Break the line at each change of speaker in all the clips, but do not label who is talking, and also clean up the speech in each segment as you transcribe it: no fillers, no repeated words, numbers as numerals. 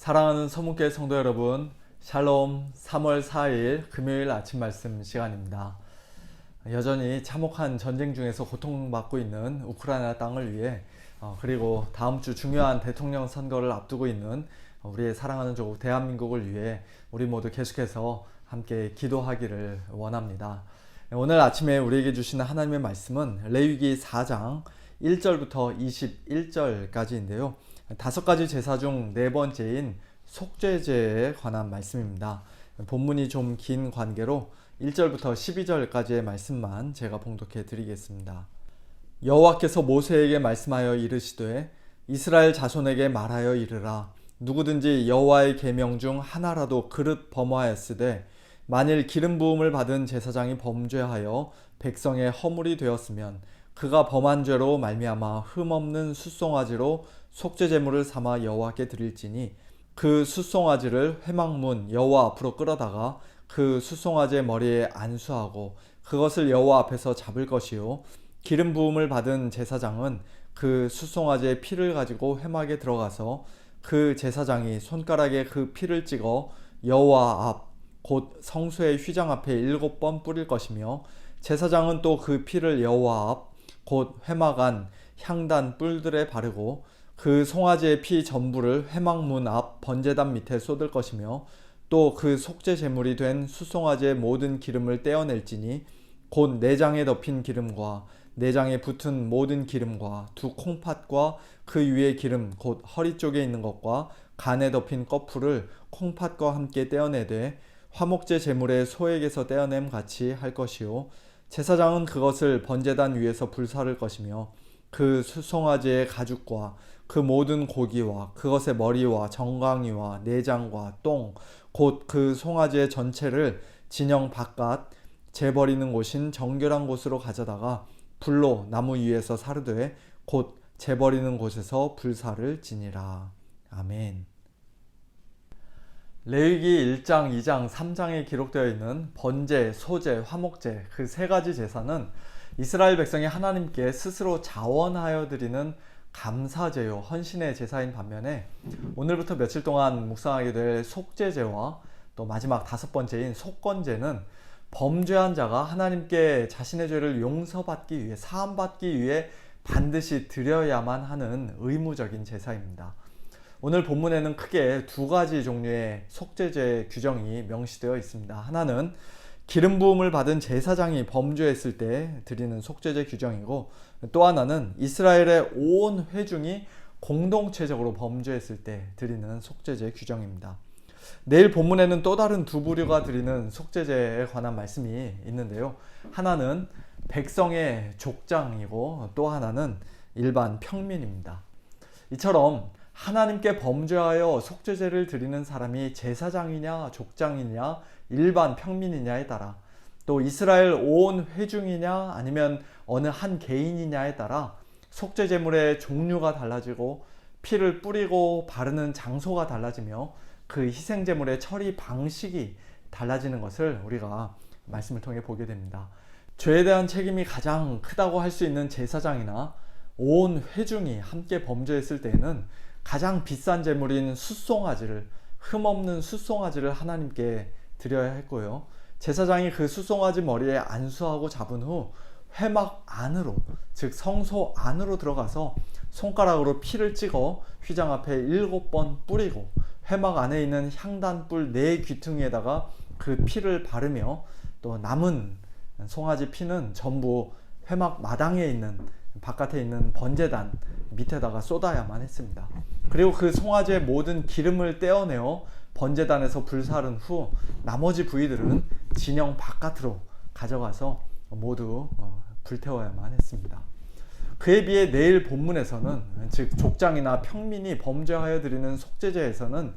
사랑하는 서문교회 성도 여러분, 샬롬. 3월 4일 금요일 아침 말씀 시간입니다. 여전히 참혹한 전쟁 중에서 고통받고 있는 우크라이나 땅을 위해 그리고 다음 주 중요한 대통령 선거를 앞두고 있는 우리의 사랑하는 조국 대한민국을 위해 우리 모두 계속해서 함께 기도하기를 원합니다. 오늘 아침에 우리에게 주시는 하나님의 말씀은 레위기 4장 1절부터 21절까지인데요. 5가지 제사 중 네 번째인 속죄제에 관한 말씀입니다. 본문이 좀 긴 관계로 1절부터 12절까지의 말씀만 제가 봉독해 드리겠습니다. 여호와께서 모세에게 말씀하여 이르시되 이스라엘 자손에게 말하여 이르라. 누구든지 여호와의 계명 중 하나라도 그릇 범하였으되 만일 기름 부음을 받은 제사장이 범죄하여 백성의 허물이 되었으면 그가 범한 죄로 말미암아 흠없는 숫송아지로 속죄제물을 삼아 여호와께 드릴지니 그 숫송아지를 회막문 여호와 앞으로 끌어다가 그 숫송아지의 머리에 안수하고 그것을 여호와 앞에서 잡을 것이요 기름 부음을 받은 제사장은 그 숫송아지의 피를 가지고 회막에 들어가서 그 제사장이 손가락에 그 피를 찍어 여호와 앞 곧 성소의 휘장 앞에 7번 뿌릴 것이며 제사장은 또 그 피를 여호와 앞 곧 회막 안 향단 뿔들에 바르고 그 송아지의 피 전부를 회막문 앞 번제단 밑에 쏟을 것이며 또 그 속죄 제물이 된 숫송아지의 모든 기름을 떼어낼지니 곧 내장에 덮인 기름과 내장에 붙은 모든 기름과 두 콩팥과 그 위의 기름 곧 허리 쪽에 있는 것과 간에 덮인 꺼풀을 콩팥과 함께 떼어내되 화목제 제물의 소액에서 떼어냄 같이 할 것이요 제사장은 그것을 번제단 위에서 불사를 것이며 그 숫송아지의 가죽과 그 모든 고기와 그것의 머리와 정강이와 내장과 똥 곧 그 송아지의 전체를 진영 바깥 재버리는 곳인 정결한 곳으로 가져다가 불로 나무 위에서 사르되 곧 재버리는 곳에서 불사를 지니라. 아멘. 레위기 1장, 2장, 3장에 기록되어 있는 번제, 소제, 화목제 그 세 가지 제사는 이스라엘 백성이 하나님께 스스로 자원하여 드리는 감사제요, 헌신의 제사인 반면에 오늘부터 며칠 동안 묵상하게 될 속죄제와 또 마지막 5번째인 속건제는 범죄한 자가 하나님께 자신의 죄를 용서받기 위해, 사함받기 위해 반드시 드려야만 하는 의무적인 제사입니다. 오늘 본문에는 크게 2가지 종류의 속죄제 규정이 명시되어 있습니다. 하나는 기름 부음을 받은 제사장이 범죄했을 때 드리는 속죄제 규정이고, 또 하나는 이스라엘의 온 회중이 공동체적으로 범죄했을 때 드리는 속죄제 규정입니다. 내일 본문에는 또 다른 두 부류가 드리는 속죄제에 관한 말씀이 있는데요. 하나는 백성의 족장이고 또 하나는 일반 평민입니다. 이처럼 하나님께 범죄하여 속죄제를 드리는 사람이 제사장이냐 족장이냐 일반 평민이냐에 따라, 또 이스라엘 온 회중이냐 아니면 어느 한 개인이냐에 따라 속죄제물의 종류가 달라지고 피를 뿌리고 바르는 장소가 달라지며 그 희생제물의 처리 방식이 달라지는 것을 우리가 말씀을 통해 보게 됩니다. 죄에 대한 책임이 가장 크다고 할 수 있는 제사장이나 온 회중이 함께 범죄했을 때에는 가장 비싼 제물인 숫송아지를, 흠없는 숫송아지를 하나님께 드려야 했고요. 제사장이 그 숫송아지 머리에 안수하고 잡은 후 회막 안으로, 즉 성소 안으로 들어가서 손가락으로 피를 찍어 휘장 앞에 7번 뿌리고 회막 안에 있는 향단뿔 4귀퉁이에다가 그 피를 바르며 또 남은 송아지 피는 전부 회막 마당에 있는, 바깥에 있는 번제단 밑에다가 쏟아야만 했습니다. 그리고 그 송아지의 모든 기름을 떼어내어 번제단에서 불사른 후 나머지 부위들은 진영 바깥으로 가져가서 모두 불태워야만 했습니다. 그에 비해 내일 본문에서는, 즉 족장이나 평민이 범죄하여 드리는 속죄제에서는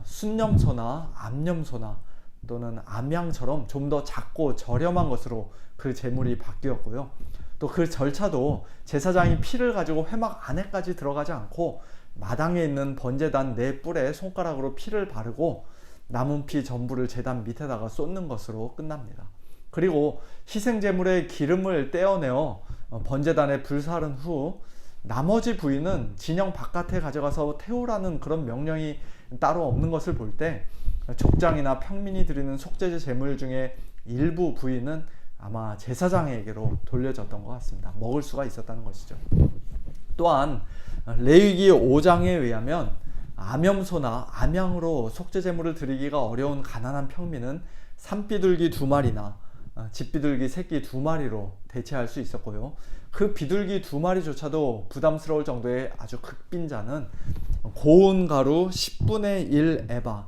순념소나 암염소나 또는 암양처럼 좀 더 작고 저렴한 것으로 그 제물이 바뀌었고요. 또 그 절차도 제사장이 피를 가지고 회막 안에까지 들어가지 않고 마당에 있는 번제단 4뿔에 손가락으로 피를 바르고 남은 피 전부를 제단 밑에다가 쏟는 것으로 끝납니다. 그리고 희생제물의 기름을 떼어내어 번제단에 불사른 후 나머지 부위는 진영 바깥에 가져가서 태우라는 그런 명령이 따로 없는 것을 볼 때 족장이나 평민이 드리는 속죄제 제물 중에 일부 부위는 아마 제사장에게로 돌려졌던 것 같습니다. 먹을 수가 있었다는 것이죠. 또한 레위기 5장에 의하면 암염소나 암양으로 속죄제물을 드리기가 어려운 가난한 평민은 산비둘기 2마리나 집비둘기 새끼 2마리로 대체할 수 있었고요. 그 비둘기 2마리조차도 부담스러울 정도의 아주 극빈자는 고운 가루 10분의 1 에바,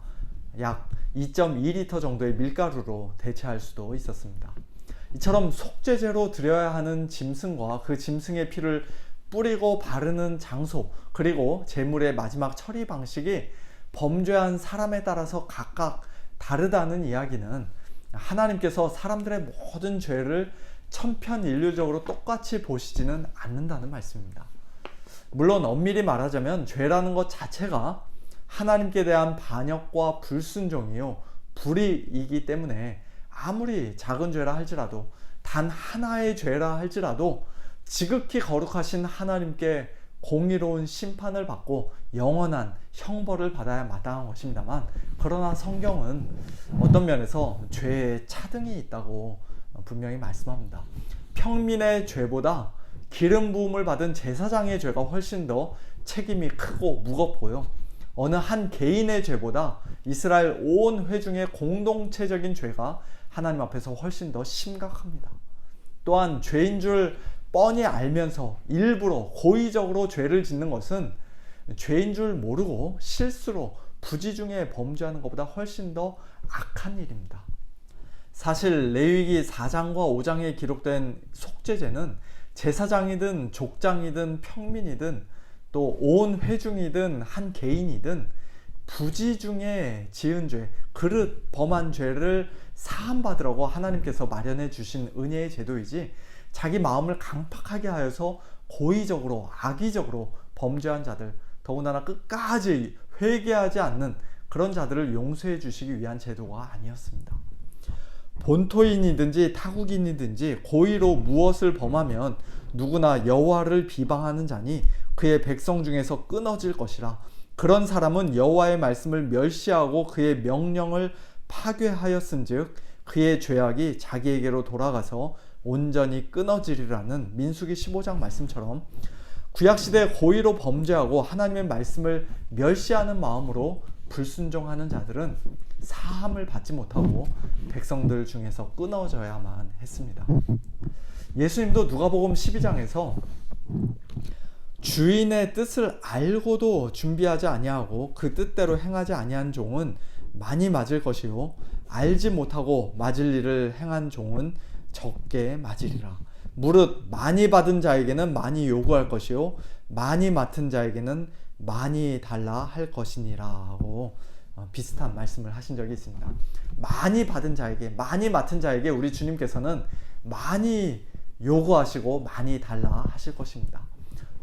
약 2.2리터 정도의 밀가루로 대체할 수도 있었습니다. 이처럼 속죄제로 드려야 하는 짐승과 그 짐승의 피를 뿌리고 바르는 장소, 그리고 제물의 마지막 처리 방식이 범죄한 사람에 따라서 각각 다르다는 이야기는 하나님께서 사람들의 모든 죄를 천편일률적으로 똑같이 보시지는 않는다는 말씀입니다. 물론 엄밀히 말하자면 죄라는 것 자체가 하나님께 대한 반역과 불순종이요, 불의이기 때문에 아무리 작은 죄라 할지라도, 단 하나의 죄라 할지라도 지극히 거룩하신 하나님께 공의로운 심판을 받고 영원한 형벌을 받아야 마땅한 것입니다만, 그러나 성경은 어떤 면에서 죄에 차등이 있다고 분명히 말씀합니다. 평민의 죄보다 기름 부음을 받은 제사장의 죄가 훨씬 더 책임이 크고 무겁고요, 어느 한 개인의 죄보다 이스라엘 온 회중의 공동체적인 죄가 하나님 앞에서 훨씬 더 심각합니다. 또한 죄인 줄 뻔히 알면서 일부러 고의적으로 죄를 짓는 것은 죄인 줄 모르고 실수로 부지 중에 범죄하는 것보다 훨씬 더 악한 일입니다. 사실 레위기 4장과 5장에 기록된 속죄제는 제사장이든 족장이든 평민이든 또 온 회중이든 한 개인이든 부지 중에 지은 죄, 그릇 범한 죄를 사함받으라고 하나님께서 마련해 주신 은혜의 제도이지, 자기 마음을 강팍하게 하여서 고의적으로 악의적으로 범죄한 자들, 더군다나 끝까지 회개하지 않는 그런 자들을 용서해 주시기 위한 제도가 아니었습니다. 본토인이든지 타국인이든지 고의로 무엇을 범하면 누구나 여호와를 비방하는 자니 그의 백성 중에서 끊어질 것이라. 그런 사람은 여호와의 말씀을 멸시하고 그의 명령을 파괴하였은즉 그의 죄악이 자기에게로 돌아가서 온전히 끊어지리라는 민수기 15장 말씀처럼, 구약시대에 고의로 범죄하고 하나님의 말씀을 멸시하는 마음으로 불순종하는 자들은 사함을 받지 못하고 백성들 중에서 끊어져야만 했습니다. 예수님도 누가복음 12장에서 주인의 뜻을 알고도 준비하지 아니하고 그 뜻대로 행하지 아니한 종은 많이 맞을 것이요 알지 못하고 맞을 일을 행한 종은 적게 맞으리라. 무릇 많이 받은 자에게는 많이 요구할 것이요 많이 맡은 자에게는 많이 달라 할 것이니라 하고 비슷한 말씀을 하신 적이 있습니다. 많이 받은 자에게, 많이 맡은 자에게 우리 주님께서는 많이 요구하시고 많이 달라 하실 것입니다.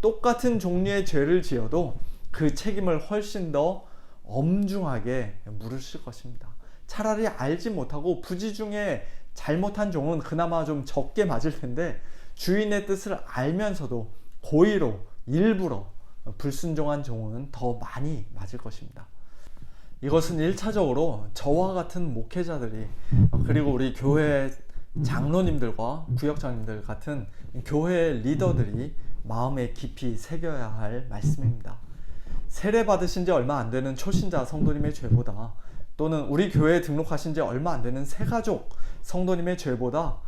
똑같은 종류의 죄를 지어도 그 책임을 훨씬 더 엄중하게 물으실 것입니다. 차라리 알지 못하고 부지 중에 잘못한 종은 그나마 좀 적게 맞을 텐데, 주인의 뜻을 알면서도 고의로 일부러 불순종한 종은 더 많이 맞을 것입니다. 이것은 1차적으로 저와 같은 목회자들이, 그리고 우리 교회 장로님들과 구역장님들 같은 교회 리더들이 마음에 깊이 새겨야 할 말씀입니다. 세례 받으신 지 얼마 안 되는 초신자 성도님의 죄보다, 또는 우리 교회에 등록하신 지 얼마 안 되는 새가족 성도님의 죄보다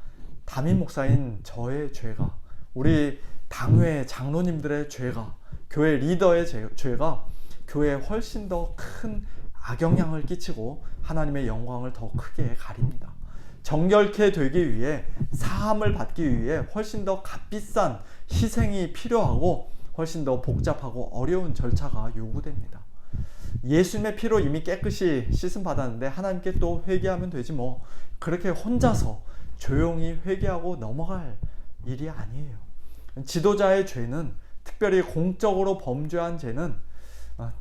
담임 목사인 저의 죄가, 우리 당회 장로님들의 죄가, 교회 리더의 죄가 교회에 훨씬 더 큰 악영향을 끼치고 하나님의 영광을 더 크게 가립니다. 정결케 되기 위해, 사함을 받기 위해 훨씬 더 값비싼 희생이 필요하고 훨씬 더 복잡하고 어려운 절차가 요구됩니다. 예수님의 피로 이미 깨끗이 씻음 받았는데 하나님께 또 회개하면 되지 뭐, 그렇게 혼자서 조용히 회개하고 넘어갈 일이 아니에요. 지도자의 죄는, 특별히 공적으로 범죄한 죄는,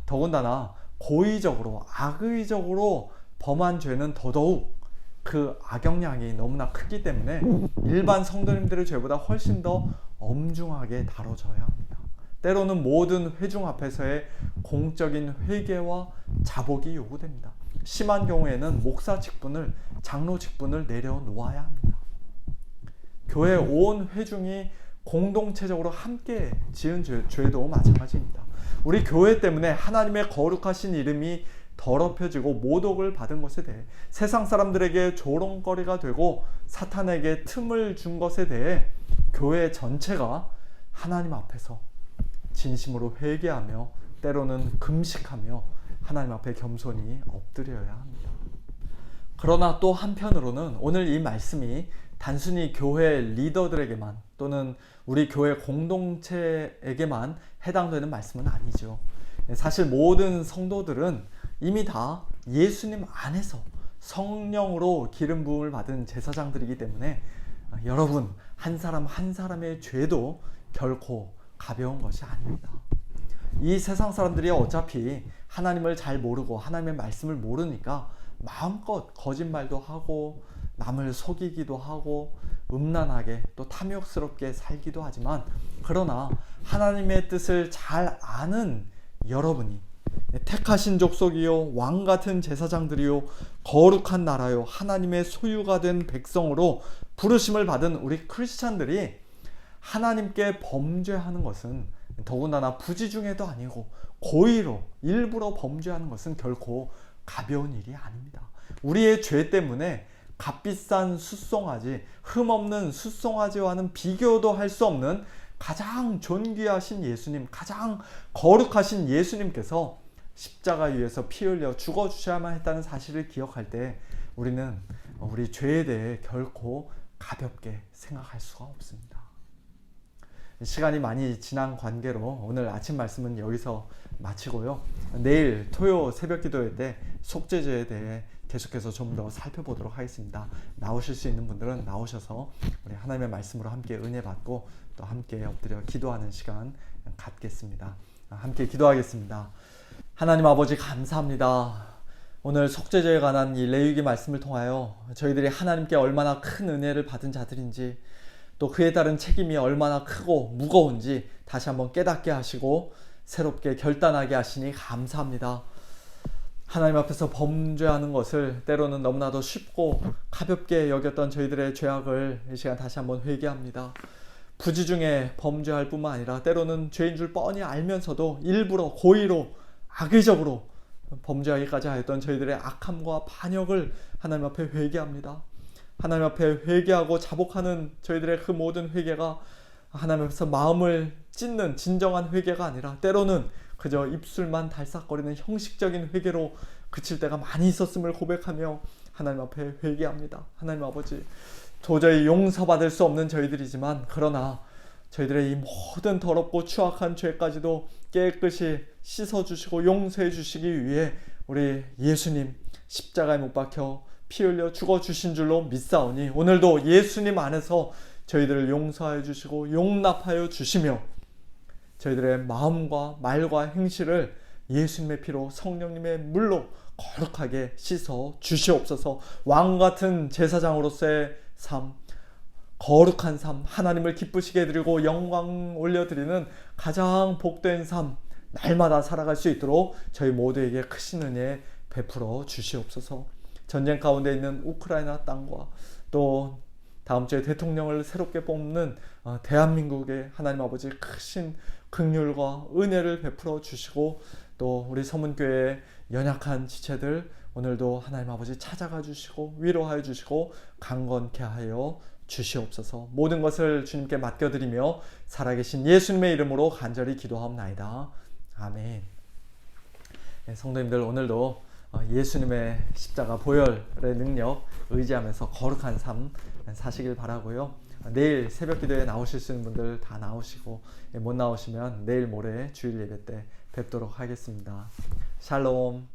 더군다나 고의적으로 악의적으로 범한 죄는 더더욱 그 악영향이 너무나 크기 때문에 일반 성도님들의 죄보다 훨씬 더 엄중하게 다뤄져야 합니다. 때로는 모든 회중 앞에서의 공적인 회개와 자복이 요구됩니다. 심한 경우에는 목사 직분을, 장로 직분을 내려놓아야 합니다. 교회 온 회중이 공동체적으로 함께 지은 죄도 마찬가지입니다. 우리 교회 때문에 하나님의 거룩하신 이름이 더럽혀지고 모독을 받은 것에 대해, 세상 사람들에게 조롱거리가 되고 사탄에게 틈을 준 것에 대해 교회 전체가 하나님 앞에서 진심으로 회개하며 때로는 금식하며 하나님 앞에 겸손히 엎드려야 합니다. 그러나 또 한편으로는 오늘 이 말씀이 단순히 교회 리더들에게만 또는 우리 교회 공동체에게만 해당되는 말씀은 아니죠. 사실 모든 성도들은 이미 다 예수님 안에서 성령으로 기름 부음을 받은 제사장들이기 때문에 여러분 한 사람 한 사람의 죄도 결코 가벼운 것이 아닙니다. 이 세상 사람들이 어차피 하나님을 잘 모르고 하나님의 말씀을 모르니까 마음껏 거짓말도 하고 남을 속이기도 하고 음란하게 또 탐욕스럽게 살기도 하지만, 그러나 하나님의 뜻을 잘 아는 여러분이 택하신 족속이요 왕같은 제사장들이요 거룩한 나라요 하나님의 소유가 된 백성으로 부르심을 받은 우리 크리스찬들이 하나님께 범죄하는 것은, 더군다나 부지중에도 아니고 고의로 일부러 범죄하는 것은 결코 가벼운 일이 아닙니다. 우리의 죄 때문에 값비싼 숫송아지, 흠없는 숫송아지와는 비교도 할 수 없는 가장 존귀하신 예수님, 가장 거룩하신 예수님께서 십자가 위에서 피 흘려 죽어주셔야만 했다는 사실을 기억할 때 우리는 우리 죄에 대해 결코 가볍게 생각할 수가 없습니다. 시간이 많이 지난 관계로 오늘 아침 말씀은 여기서 마치고요. 내일 토요 새벽 기도회 때 속죄죄에 대해 계속해서 좀 더 살펴보도록 하겠습니다. 나오실 수 있는 분들은 나오셔서 우리 하나님의 말씀으로 함께 은혜 받고 또 함께 엎드려 기도하는 시간 갖겠습니다. 함께 기도하겠습니다. 하나님 아버지 감사합니다. 오늘 속죄죄에 관한 이 레위기 말씀을 통하여 저희들이 하나님께 얼마나 큰 은혜를 받은 자들인지, 또 그에 따른 책임이 얼마나 크고 무거운지 다시 한번 깨닫게 하시고 새롭게 결단하게 하시니 감사합니다. 하나님 앞에서 범죄하는 것을 때로는 너무나도 쉽고 가볍게 여겼던 저희들의 죄악을 이 시간 다시 한번 회개합니다. 부지중에 범죄할 뿐만 아니라 때로는 죄인 줄 뻔히 알면서도 일부러 고의로 악의적으로 범죄하기까지 하였던 저희들의 악함과 반역을 하나님 앞에 회개합니다. 하나님 앞에 회개하고 자복하는 저희들의 그 모든 회개가 하나님 앞에서 마음을 찢는 진정한 회개가 아니라 때로는 그저 입술만 달싹거리는 형식적인 회개로 그칠 때가 많이 있었음을 고백하며 하나님 앞에 회개합니다. 하나님 아버지, 도저히 용서받을 수 없는 저희들이지만 그러나 저희들의 이 모든 더럽고 추악한 죄까지도 깨끗이 씻어주시고 용서해 주시기 위해 우리 예수님 십자가에 못 박혀 피 흘려 죽어주신 줄로 믿사오니 오늘도 예수님 안에서 저희들을 용서하여 주시고 용납하여 주시며 저희들의 마음과 말과 행실을 예수님의 피로 성령님의 물로 거룩하게 씻어 주시옵소서. 왕같은 제사장으로서의 삶, 거룩한 삶, 하나님을 기쁘시게 드리고 영광 올려드리는 가장 복된 삶 날마다 살아갈 수 있도록 저희 모두에게 크신 은혜 베풀어 주시옵소서. 전쟁 가운데 있는 우크라이나 땅과 또 다음 주에 대통령을 새롭게 뽑는 대한민국의 하나님 아버지 크신 긍휼과 은혜를 베풀어 주시고 또 우리 서문교회의 연약한 지체들 오늘도 하나님 아버지 찾아가 주시고 위로하여 주시고 강건케 하여 주시옵소서. 모든 것을 주님께 맡겨드리며 살아계신 예수님의 이름으로 간절히 기도하옵나이다. 아멘. 네, 성도님들 오늘도 예수님의 십자가 보혈의 능력 의지하면서 거룩한 삶 사시길 바라고요. 내일 새벽 기도에 나오실 수 있는 분들 다 나오시고 못 나오시면 내일 모레 주일 예배 때 뵙도록 하겠습니다. 샬롬.